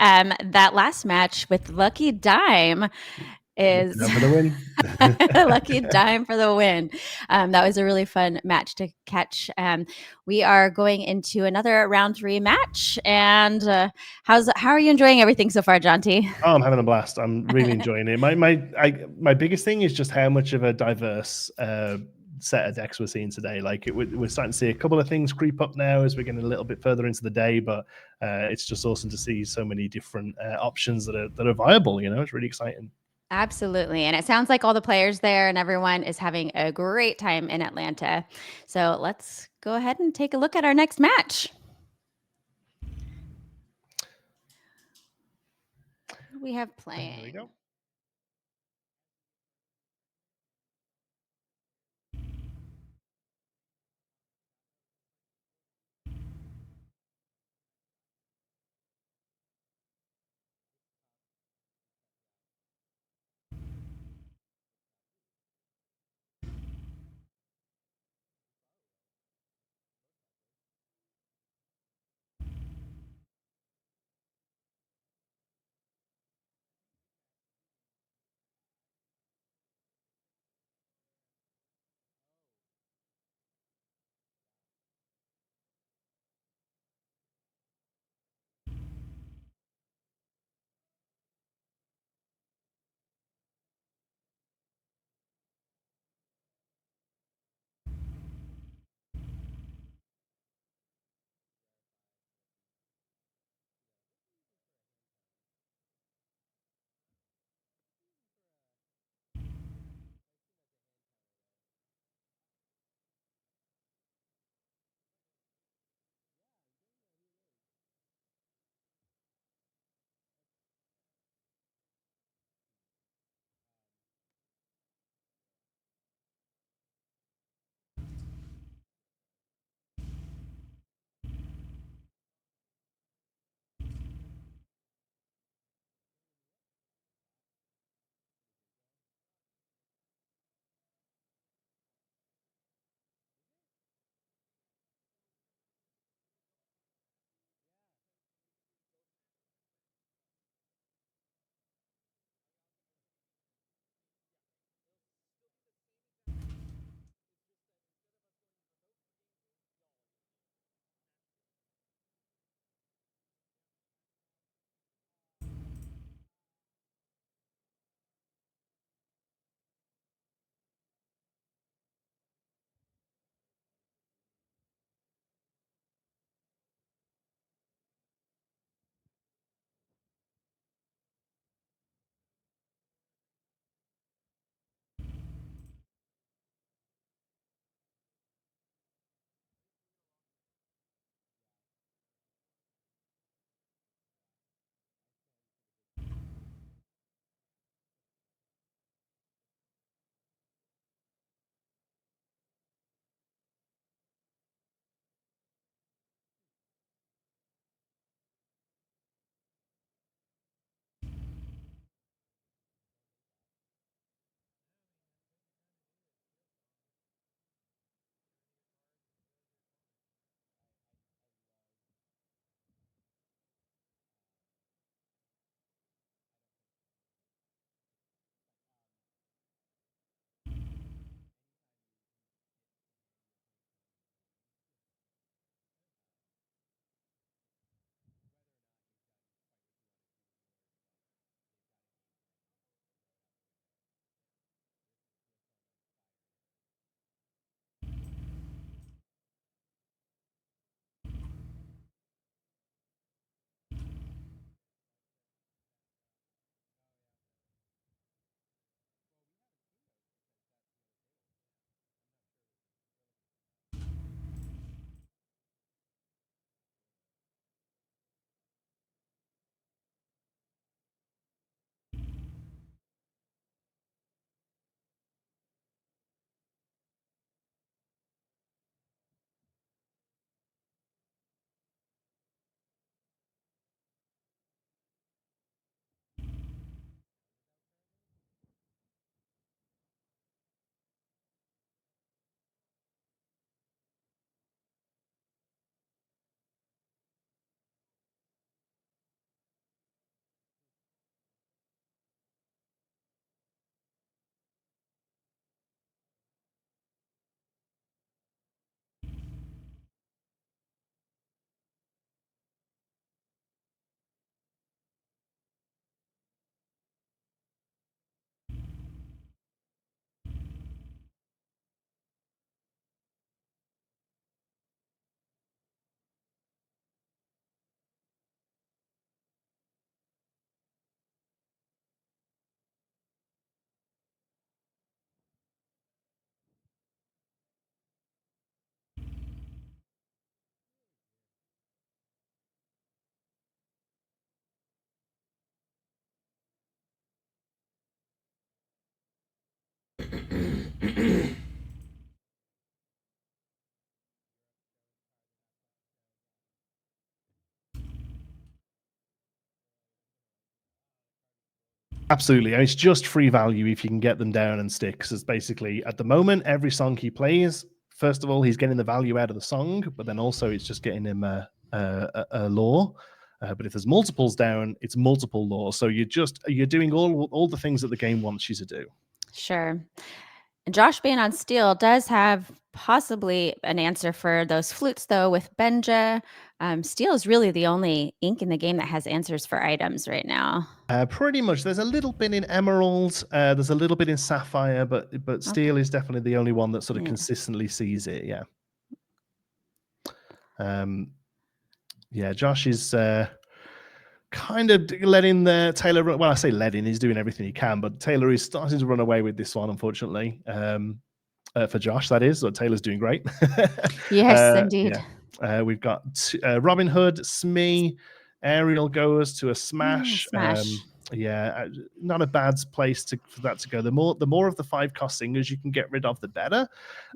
That last match with Lucky Dime is Down for the win. Lucky Dime for the win. That was a really fun match to catch. We are going into another round 3 match. And how are you enjoying everything so far, Jonti? Oh, I'm having a blast. I'm really enjoying it. My biggest thing is just how much of a diverse set of decks we're seeing today. Like we're starting to see a couple of things creep up now as we're getting a little bit further into the day, but it's just awesome to see so many different options that are viable. It's really exciting. Absolutely. And it sounds like all the players there and everyone is having a great time in Atlanta. So let's go ahead and take a look at our next match. What do we have playing? There we go. Absolutely. And it's just free value if you can get them down and stick. Because it's basically, at the moment, every song he plays, first of all, he's getting the value out of the song, but then also it's just getting him a lore. But if there's multiples down, it's multiple lore. So you're doing all the things that the game wants you to do. Sure. And Josh being on steel does have possibly an answer for those flutes, though, with Benja. Steel is really the only ink in the game that has answers for items right now. Pretty much. There's a little bit in Emerald. There's a little bit in Sapphire, but Steel is definitely the only one that sort of consistently sees it. Yeah. Yeah. Josh is kind of letting Taylor run. Well, I say letting. He's doing everything he can, but Taylor is starting to run away with this one, unfortunately. For Josh, that is. So Taylor's doing great. Yes, indeed. Yeah. We've got Robin Hood, Smee. Ariel goes to a smash. Yeah, not a bad place for that to go. The more of the 5-cost singers you can get rid of, the better.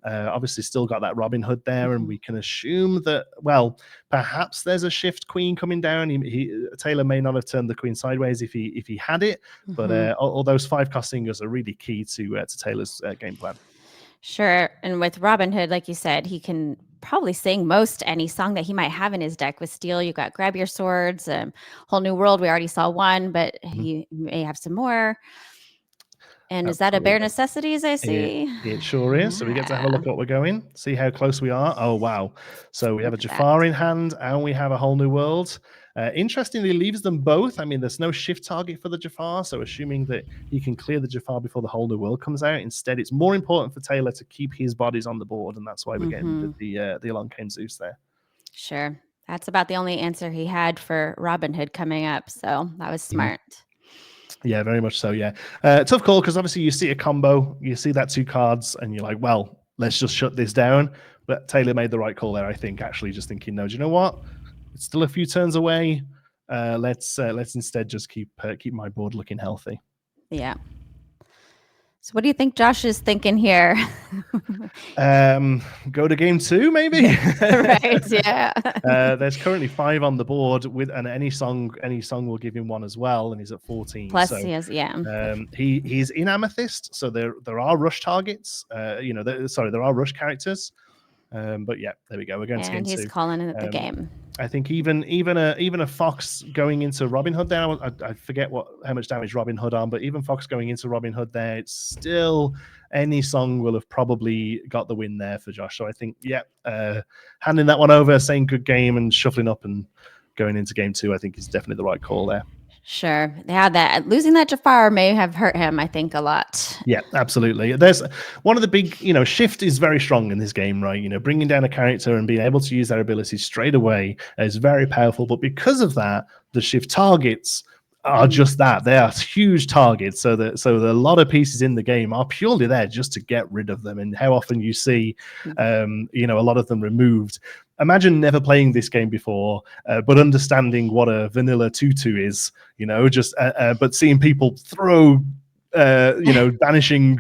Obviously, still got that Robin Hood there, and we can assume that, well, perhaps there's a shift queen coming down. Taylor may not have turned the queen sideways if he had it, but all those 5-cost singers are really key to Taylor's game plan. Sure. And with Robin Hood, like you said, he can probably sing most any song that he might have in his deck. With Steel, you got Grab Your Swords, Whole New World. We already saw one, but he may have some more. And is that a bare necessities, I see? It sure is. So we get to have a look at what we're going, see how close we are. Oh, wow. So we have a Jafar in hand, and we have a Whole New World. Interestingly, leaves them both. I mean, there's no shift target for the Jafar, so assuming that he can clear the Jafar before the Whole New World comes out. Instead, it's more important for Taylor to keep his bodies on the board, and that's why we're getting the Along Came Zeus there. Sure. That's about the only answer he had for Robin Hood coming up, so that was smart. Yeah, very much so, yeah. Tough call, because obviously you see a combo, you see that 2 cards, and you're like, well, let's just shut this down. But Taylor made the right call there, I think, actually just thinking, no, do you know what? It's still a few turns away. Let's instead just keep my board looking healthy. Yeah. So what do you think Josh is thinking here? Go to game 2, maybe. Right. Yeah. There's currently 5 on the board and any song will give him 1 as well, and he's at 14. Plus, so, he has, he's in Amethyst, so there are rush targets. There are rush characters. But yeah, there we go. We're going to game 2. And he's calling it the game. I think even a Fox going into Robin Hood there, I forget how much damage Robin Hood on, but even Fox going into Robin Hood there, it's still any song will have probably got the win there for Josh. So I think, handing that one over, saying good game and shuffling up and going into game 2, I think is definitely the right call there. Sure. Yeah, that losing that Jafar may have hurt him, I think, a lot. Yeah, absolutely. There's one of the big, shift is very strong in this game, right? Bringing down a character and being able to use their abilities straight away is very powerful. But because of that, the shift targets are just that. They are huge targets. So a lot of pieces in the game are purely there just to get rid of them. And how often you see, a lot of them removed. Imagine never playing this game before, but understanding what a vanilla 2/2 is, but seeing people throw, banishing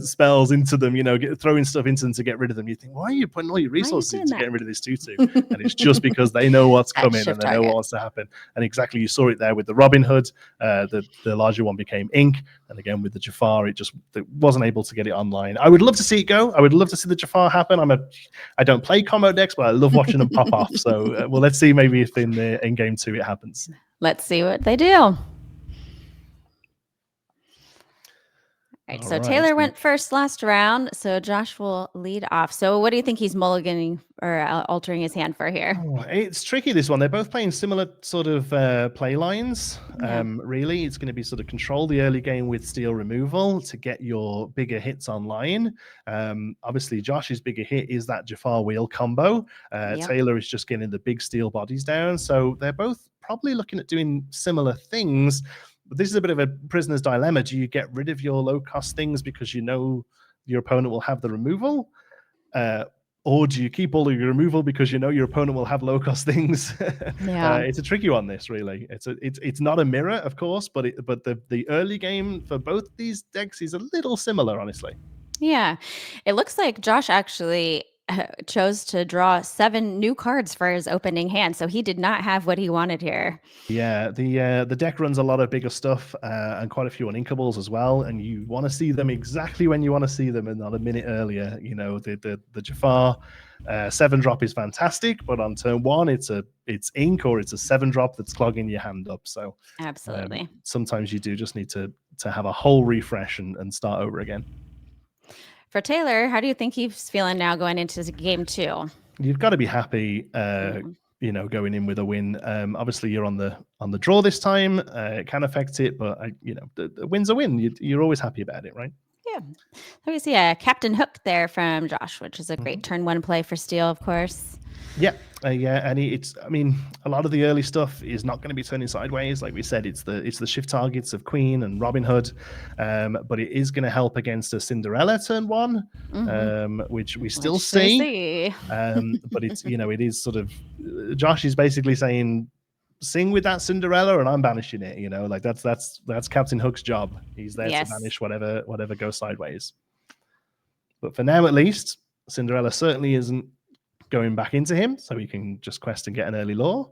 spells into them, throwing stuff into them to get rid of them. You think, why are you putting all your resources into getting rid of this 2/2? And it's just because they know what's coming and they know what wants to happen. And exactly, you saw it there with the Robin Hood. The larger one became Ink. And again, with the Jafar, it wasn't able to get it online. I would love to see it go. I would love to see the Jafar happen. I don't play combo decks, but I love watching them pop off. So, let's see maybe if in game 2 it happens. Let's see what they do. Right, so Taylor went first last round, so Josh will lead off. So what do you think he's mulliganing or altering his hand for here? Oh, it's tricky, this one. They're both playing similar sort of play lines. Really, it's going to be sort of control the early game with steel removal to get your bigger hits online. Obviously, Josh's bigger hit is that Jafar wheel combo. Taylor is just getting the big steel bodies down. So they're both probably looking at doing similar things. But this is a bit of a prisoner's dilemma. Do you get rid of your low-cost things because you know your opponent will have the removal? Or do you keep all of your removal because you know your opponent will have low-cost things? It's a tricky one, this, really. It's not a mirror, of course, but the early game for both these decks is a little similar, honestly. Yeah. It looks like Josh actually chose to draw 7 new cards for his opening hand, so he did not have what he wanted here. Yeah, the deck runs a lot of bigger stuff and quite a few uninkables as well, and you want to see them exactly when you want to see them and not a minute earlier. You know, the Jafar 7-drop is fantastic, but on turn 1 it's ink or it's a 7-drop that's clogging your hand up. So Absolutely. sometimes you do just need to have a whole refresh and start over again. For Taylor, how do you think he's feeling now going into game 2? You've got to be happy, going in with a win. Obviously, you're on the draw this time. It can affect it, but the win's a win. You're always happy about it, right? Yeah. So we see a Captain Hook there from Josh, which is a great turn 1 play for Steel, of course. Yeah, and a lot of the early stuff is not going to be turning sideways. Like we said, it's the shift targets of Queen and Robin Hood, but it is going to help against a Cinderella turn 1, which we still see. But it's it is sort of Josh is basically saying, sing with that Cinderella, and I'm banishing it. Like that's Captain Hook's job. He's there to banish whatever goes sideways. But for now, at least, Cinderella certainly isn't going back into him, so he can just quest and get an early lore.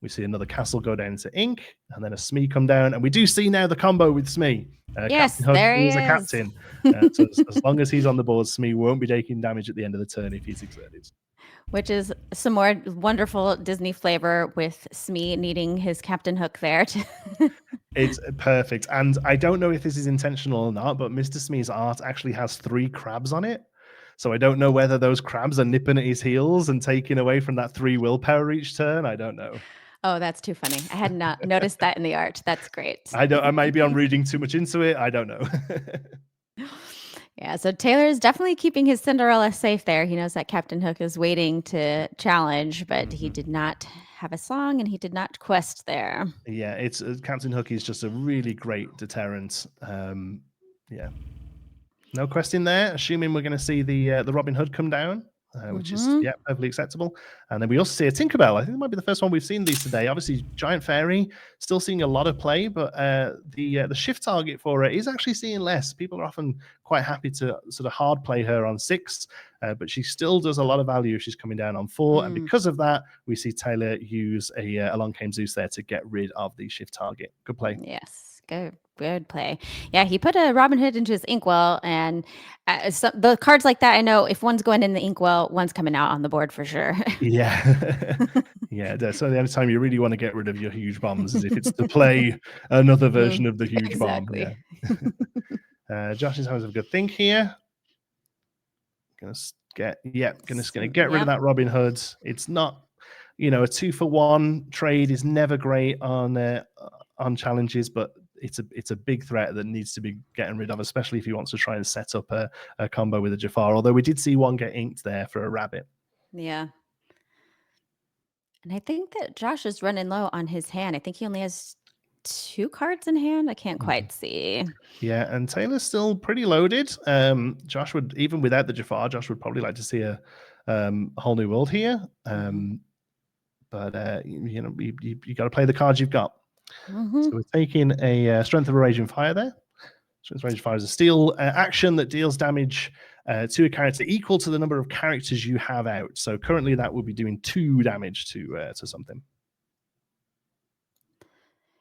We see another castle go down to ink, and then a Smee come down, and we do see now the combo with Smee. Yes, Captain Hook there he is. A captain. So as long as he's on the board, Smee won't be taking damage at the end of the turn if he's exerted. Which is some more wonderful Disney flavor with Smee needing his Captain Hook there. It's perfect, and I don't know if this is intentional or not, but Mr. Smee's art actually has 3 crabs on it. So I don't know whether those crabs are nipping at his heels and taking away from that 3 willpower each turn. I don't know. Oh, that's too funny. I had not noticed that in the art. That's great. Maybe I'm reading too much into it. I don't know. Yeah, so Taylor is definitely keeping his Cinderella safe there. He knows that Captain Hook is waiting to challenge, but he did not have a song and he did not quest there. Yeah, it's Captain Hook is just a really great deterrent. Yeah. No question there. Assuming we're going to see the Robin Hood come down, which is perfectly acceptable. And then we also see a Tinkerbell. I think it might be the first one we've seen these today. Obviously, Giant Fairy still seeing a lot of play, but the shift target for her is actually seeing less. People are often quite happy to sort of hard play her on 6, but she still does a lot of value if she's coming down on 4. And because of that, we see Taylor use a Along Came Zeus there to get rid of the shift target. Good play. Yes. Good play. Yeah, he put a Robin Hood into his inkwell, and the cards like that, I know if one's going in the inkwell, one's coming out on the board for sure. Yeah. Yeah. So the only time you really want to get rid of your huge bombs is if it's to play another version of the huge bomb. Yeah. Josh is having a good think here. Gonna get rid of that Robin Hood. It's not, a 2-for-1 trade is never great on challenges, but it's a big threat that needs to be getting rid of, especially if he wants to try and set up a combo with a Jafar. Although we did see one get inked there for a rabbit. Yeah. And I think that Josh is running low on his hand. I think he only has 2 cards in hand. I can't quite see. Yeah, and Taylor's still pretty loaded. Josh would, even without the Jafar, Josh would probably like to see a whole new world here. But you got to play the cards you've got. So we're taking a Strength of a Raging Fire there. Strength of a Raging Fire is a steel action that deals damage to a character equal to the number of characters you have out. So currently that would be doing 2 damage to something.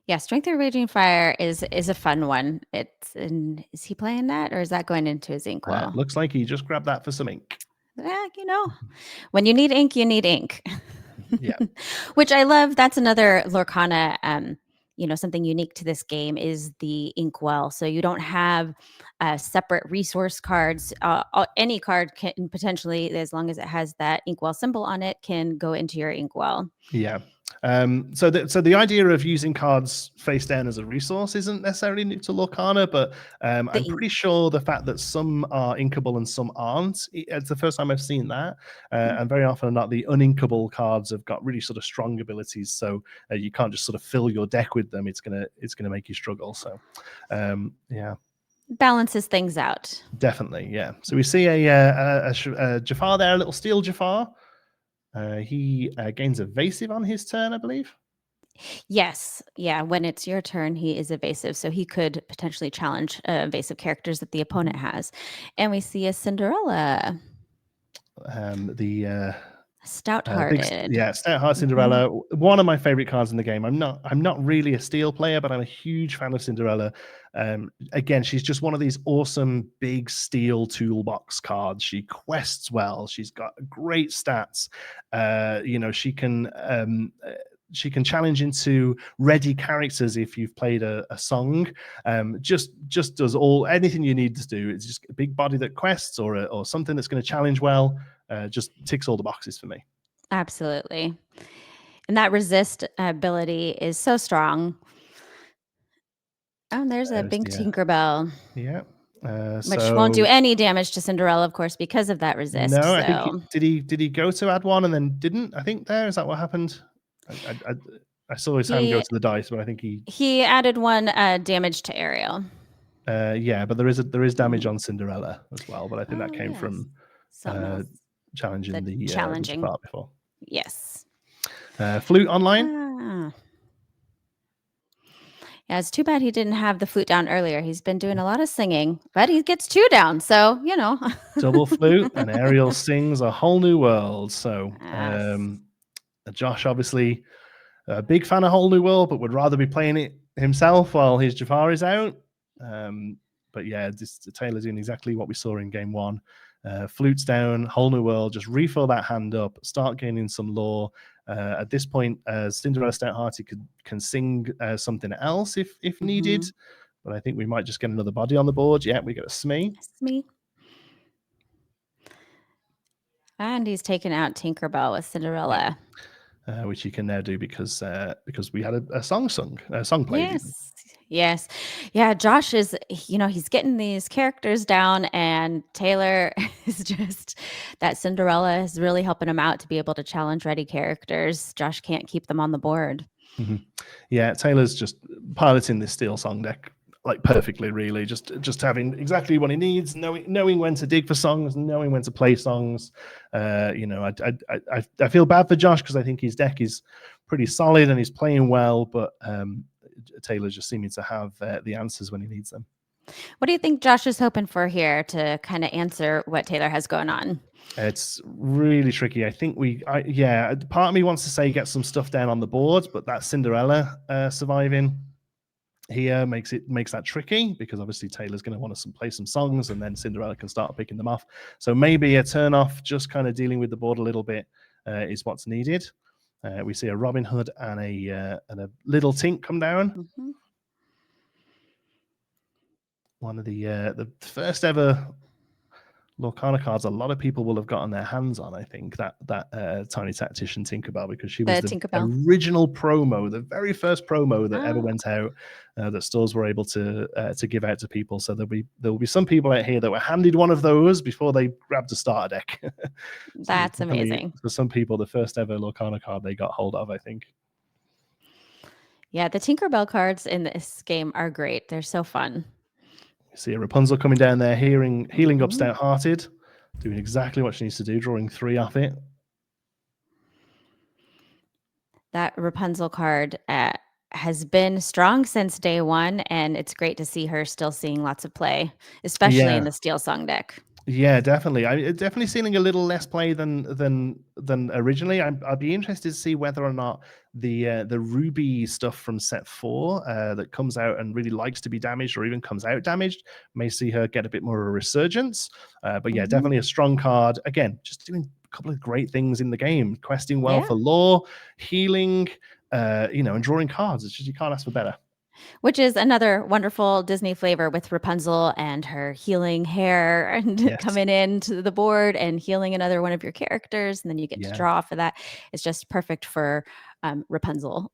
Yeah, Strength of Raging Fire is a fun one. Is he playing that, or is that going into his inkwell? Looks like he just grabbed that for some ink. Yeah, when you need ink, you need ink. Yeah. Which I love. That's another Lorcana, something unique to this game is the inkwell. So you don't have separate resource cards. Any card can potentially, as long as it has that inkwell symbol on it, can go into your inkwell. Yeah. So the idea of using cards face down as a resource isn't necessarily new to Lorcana, but I'm pretty sure the fact that some are inkable and some aren't, it's the first time I've seen that. And very often not, the uninkable cards have got really sort of strong abilities, so you can't just sort of fill your deck with them. It's gonna make you struggle. So yeah. Balances things out. Definitely, yeah. So we see a Jafar there, a little steel Jafar. He gains evasive on his turn, I believe. Yes. Yeah. When it's your turn, he is evasive. So he could potentially challenge evasive characters that the opponent has. And we see a Cinderella. The Stout-hearted. Stout-hearted Mhm. Cinderella. One of my favorite cards in the game. I'm not really a steel player, but I'm a huge fan of Cinderella. Again, she's just one of these awesome big steel toolbox cards. She quests well. She's got great stats. She can challenge into ready characters if you've played a song. Just does anything you need to do. It's just a big body that quests or something that's going to challenge well. Just ticks all the boxes for me. Absolutely. And that resist ability is so strong. Oh, and there's a big Tinkerbell, Yeah. which won't do So any damage to Cinderella, of course, because of that resist. no, I think So did he go to add one and then didn't? I think there is that what happened. I saw his hand go he to the dice, but I think he added one damage to Ariel. yeah, but there is damage Mm. on Cinderella as well. But I think that Oh came yes, from something else. challenging The the challenging. part before. Yes. Flute online. Ah. Yeah, it's too bad he didn't have the flute down earlier. He's been doing a lot of singing, but he gets two down. So, Double flute, and Ariel sings A Whole New World. So Yes. Josh, obviously a big fan of Whole New World, but would rather be playing it himself while his Jafar is out. But yeah, Taylor's doing exactly what we saw in game one. Flutes down, Whole New World, just refill that hand up, start gaining some lore. At this point, Cinderella Stout-hearted can sing something else if needed. Mm-hmm. But I think we might just get another body on the board. Yeah, we got a Smee. Me. And he's taken out Tinkerbell with Cinderella. Which you can now do because we had a song played. Even. Yes. Yeah. Josh is, he's getting these characters down, and Taylor is just that Cinderella is really helping him out to be able to challenge ready characters. Josh can't keep them on the board. Mm-hmm. Yeah, Taylor's just piloting this steel song deck like perfectly, really. Just having exactly what he needs, knowing when to dig for songs, knowing when to play songs. I feel bad for Josh because I think his deck is pretty solid and he's playing well, but Taylor's just seeming to have the answers when he needs them. What do you think Josh is hoping for here to kind of answer what Taylor has going on? It's really tricky. I think part of me wants to say get some stuff down on the board, but that Cinderella surviving here makes that tricky because obviously Taylor's going to want to play some songs and then Cinderella can start picking them off. So maybe a turn off, just kind of dealing with the board a little bit is what's needed. We see a Robin Hood and a little Tink come down. Mm-hmm. One of the first ever Lorcana cards a lot of people will have gotten their hands on, I think, that Tiny Tactician Tinkerbell, because she was the Tinkerbell. original promo, the very first promo that ever went out that stores were able to give out to people. So there will be some people out here that were handed one of those before they grabbed a starter deck. So That's amazing. For some people, the first ever Lorcana card they got hold of, I think. Yeah, the Tinkerbell cards in this game are great. They're so fun. You see a Rapunzel coming down there, healing up Stout-hearted, doing exactly what she needs to do, drawing 3 off it. That Rapunzel card has been strong since day one, and it's great to see her still seeing lots of play, especially in the Steel Song deck. Yeah, definitely. I'm definitely seeing a little less play than originally. I'd be interested to see whether or not the Ruby stuff from set 4 that comes out and really likes to be damaged or even comes out damaged may see her get a bit more of a resurgence. But yeah, definitely a strong card. Again, just doing a couple of great things in the game, questing well for lore, healing, and drawing cards. It's just you can't ask for better. Which is another wonderful Disney flavor with Rapunzel and her healing hair and coming into the board and healing another one of your characters. And then you get to draw off of that. It's just perfect for Rapunzel.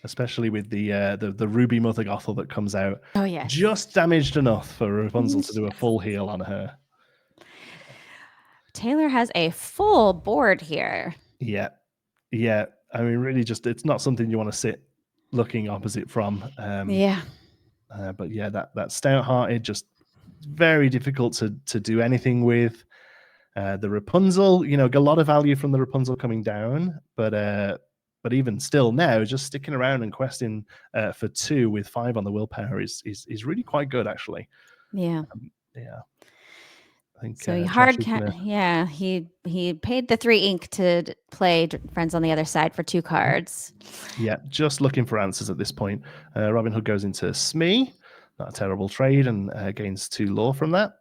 Especially with the Ruby Mother Gothel that comes out. Oh, yes. Just damaged enough for Rapunzel to do a full heal on her. Taylor has a full board here. Yeah. I mean, really it's not something you want to sit looking opposite from. But yeah, that Stout-hearted, just very difficult to do anything with. The Rapunzel, got a lot of value from the Rapunzel coming down, but even still now, just sticking around and questing for 2 with 5 on the willpower is really quite good, actually. Yeah. I think So he Josh is gonna. yeah, he paid the 3 ink to play Friends on the Other Side for 2 cards. Yeah, just looking for answers at this point. Robin Hood goes into Smee, not a terrible trade, and gains 2 lore from that.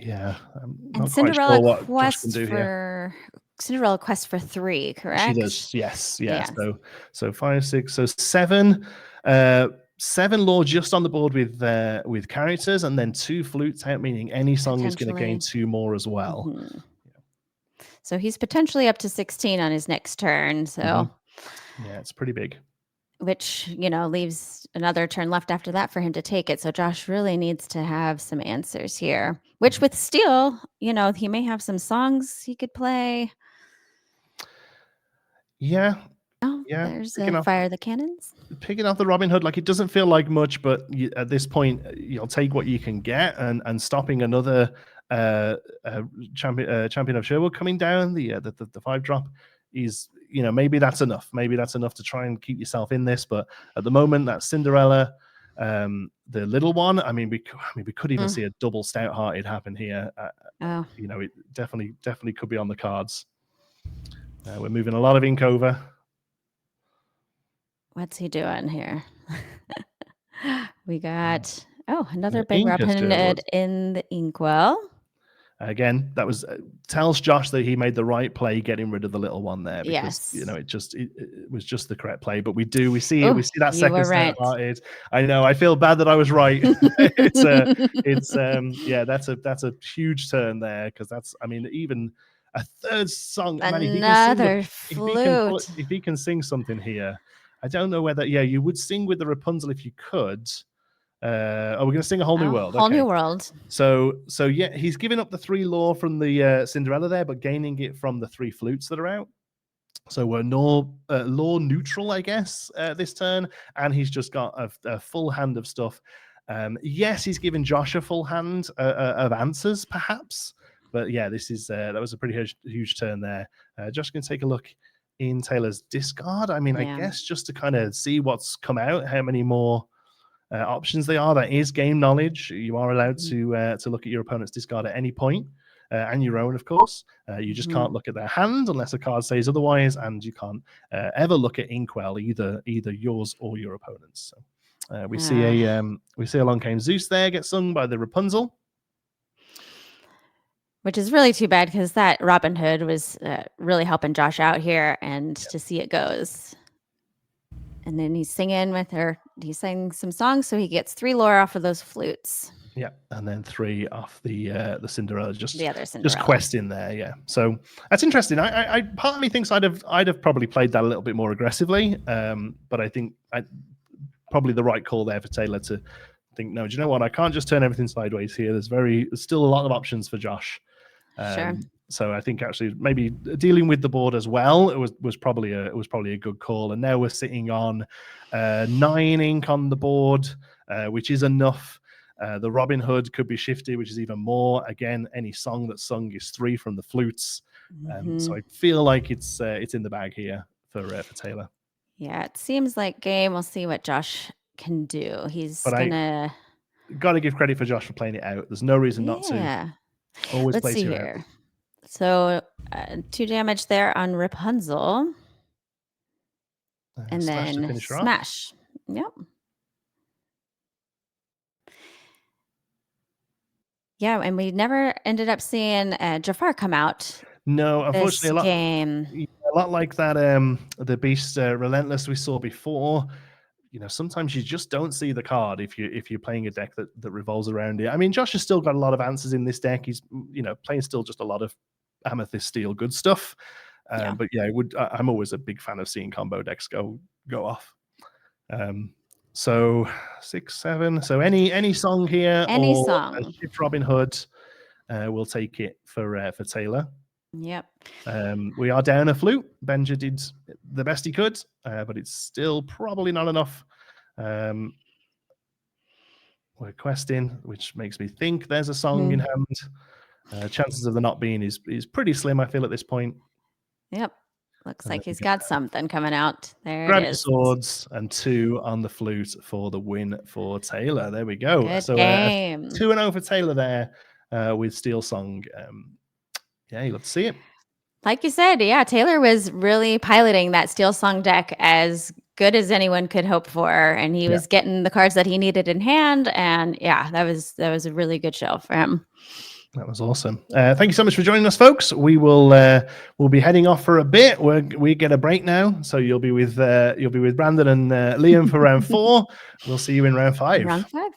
Yeah, I'm not quite sure what Josh can do here. Cinderella quest for 3, correct? She does, yes, yeah. So 5, 6, so 7. 7 lore just on the board with characters, and then 2 flutes out, meaning any song is going to gain 2 more as well. Mm-hmm. So he's potentially up to 16 on his next turn. So yeah, it's pretty big. Which, leaves another turn left after that for him to take it. So Josh really needs to have some answers here. Which with Steel, he may have some songs he could play. Yeah. Oh, Yeah. there's Fire the Cannons. Picking up the Robin Hood, like, it doesn't feel like much, but at this point, you'll take what you can get, and stopping another champion of Sherwood coming down, the 5-drop is, maybe that's enough. Maybe that's enough to try and keep yourself in this. But at the moment, that's Cinderella, the little one. I mean, we could even see a double Stout-Hearted happen here. It definitely could be on the cards. We're moving a lot of ink over. What's he doing here? We got another big Robin Hood in the inkwell. Again, that was tells Josh that he made the right play getting rid of the little one there, because it was just the correct play. But we see that second Stout-Hearted. I know, I feel bad that I was right. That's a huge turn there, because that's, I mean, even a third song. Another flute. If he can sing something here, I don't know whether you would sing with the Rapunzel if you could. We're going to sing A Whole New World. Whole New World. So yeah, he's giving up the 3 lore from the Cinderella there, but gaining it from the 3 flutes that are out. So we're lore neutral, I guess, this turn, and he's just got a full hand of stuff. Yes, he's given Josh a full hand of answers, perhaps, but yeah, that was a pretty huge turn there. Josh can take a look in Taylor's discard. I mean, I guess just to kind of see what's come out, how many more options they are. That is game knowledge. You are allowed to look at your opponent's discard at any point, and your own, of course. You just can't look at their hand unless a card says otherwise, and you can't ever look at inkwell, either yours or your opponent's. So we see Along Came Zeus there get sung by the Rapunzel, which is really too bad, because that Robin Hood was really helping Josh out here, and to see it goes. And then he's singing with her. He sang some songs, so he gets 3 lore off of those flutes. Yeah, and then 3 off the Cinderella, just the other Cinderella. Just quest in there. Yeah, so that's interesting. I part of me thinks I'd have probably played that a little bit more aggressively, but I think probably the right call there for Taylor to think, no, do you know what? I can't just turn everything sideways here. There's still a lot of options for Josh. Sure. So I think actually maybe dealing with the board as well, it was probably a good call. And now we're sitting on 9 ink on the board, which is enough. The Robin Hood could be shifted, which is even more. Again, any song that's sung is 3 from the flutes. So I feel like it's in the bag here for Taylor. Yeah, it seems like game. We'll see what Josh can do. I got to give credit for Josh for playing it out. There's no reason not to. Always Let's see here. So 2 damage there on Rapunzel. And then smash. Yep. Yeah, and we never ended up seeing Jafar come out. No, unfortunately, a lot like that. The Beast Relentless we saw before. Sometimes you just don't see the card if you're playing a deck that revolves around it. I mean, Josh has still got a lot of answers in this deck. He's playing still just a lot of Amethyst Steel good stuff. But yeah, I'm always a big fan of seeing combo decks go off. So 6, 7. So any song here, song, a shift Robin Hood, we'll take it for Taylor. Yep. We are down a flute. Benja did the best he could, but it's still probably not enough. We're questing, which makes me think there's a song in hand. Chances of there not being is pretty slim, I feel, at this point. Yep. Looks And like then we he's go got something coming out. There it grab your is. swords and 2 on the flute for the win for Taylor. There we go. Good So game. 2-0 for Taylor there with Steel Song. Yeah, you love to see it. Like you said, yeah, Taylor was really piloting that Steel Song deck as good as anyone could hope for, and he was getting the cards that he needed in hand. And yeah, that was a really good show for him. That was awesome. Thank you so much for joining us, folks. We will we'll be heading off for a bit. We get a break now, so you'll be with Brandon and Liam for round 4. We'll see you in round 5. Round 5.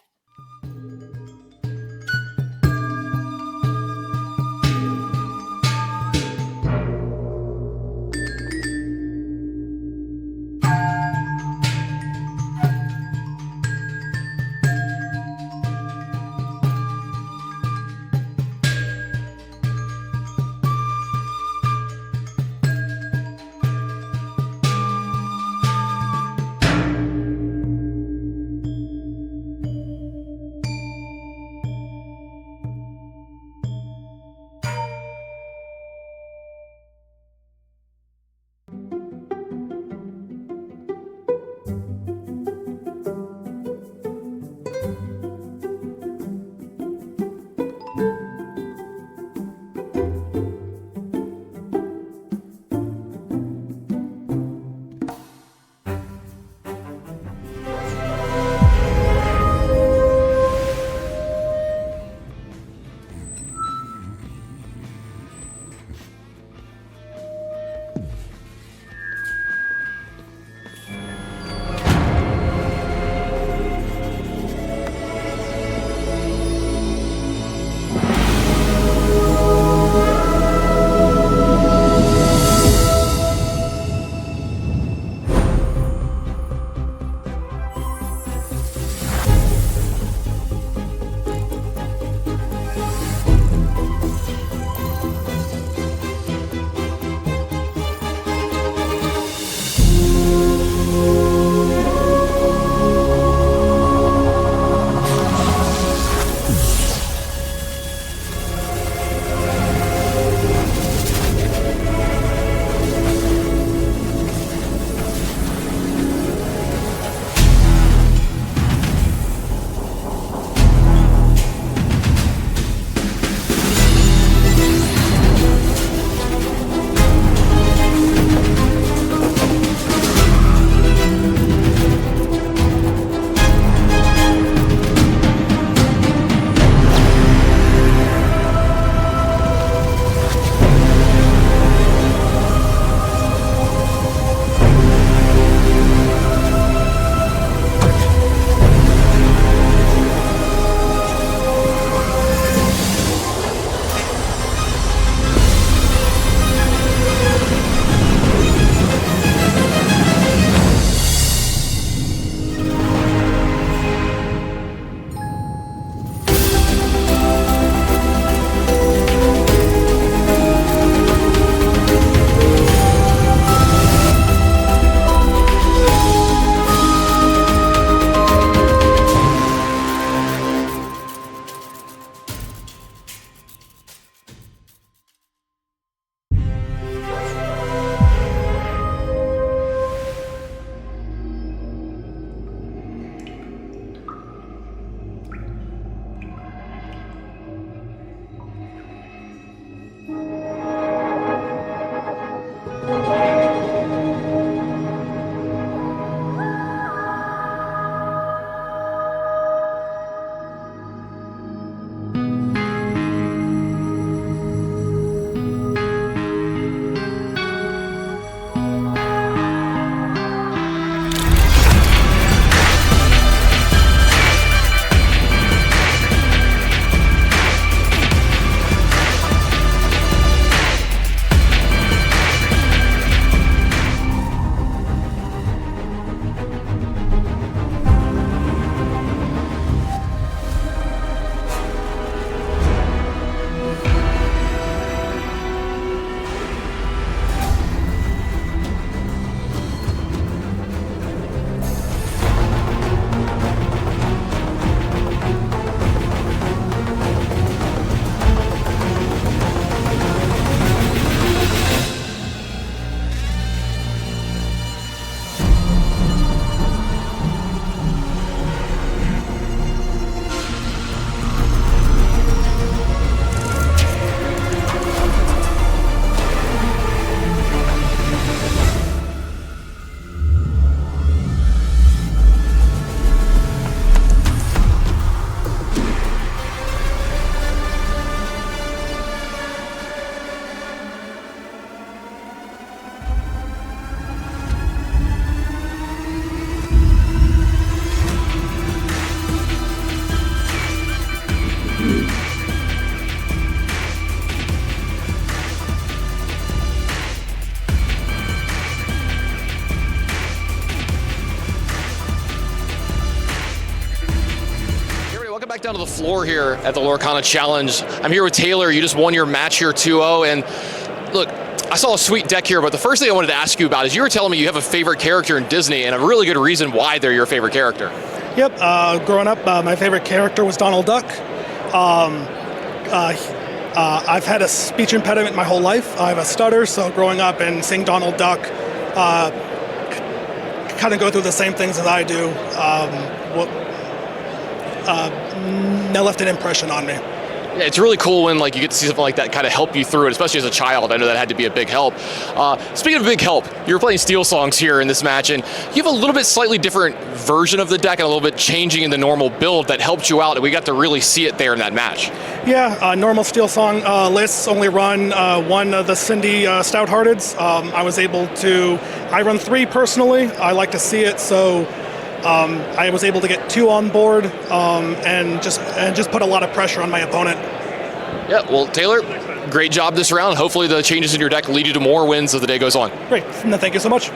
back down to the floor here at the Lorcana Challenge. I'm here with Taylor. You just won your match here 2-0. And look, I saw a sweet deck here, but the first thing I wanted to ask you about is you were telling me you have a favorite character in Disney and a really good reason why they're your favorite character. Yep. Growing up, my favorite character was Donald Duck. I've had a speech impediment my whole life. I have a stutter, so growing up and seeing Donald Duck kind of go through the same things as I do, left an impression on me. Yeah, it's really cool when you get to see something like that kind of help you through it, especially as a child. I know that had to be a big help. Speaking of big help, you were playing Steel Songs here in this match, and you have a little bit slightly different version of the deck and a little bit changing in the normal build that helped you out, and we got to really see it there in that match. Yeah, normal Steel Song lists only run one of the Cindy Stouthearteds. I run 3 personally. I like to see it, so I was able to get 2 on board and just put a lot of pressure on my opponent. Yeah, well, Taylor, great job this round. Hopefully the changes in your deck lead you to more wins as the day goes on. Great. No, thank you so much.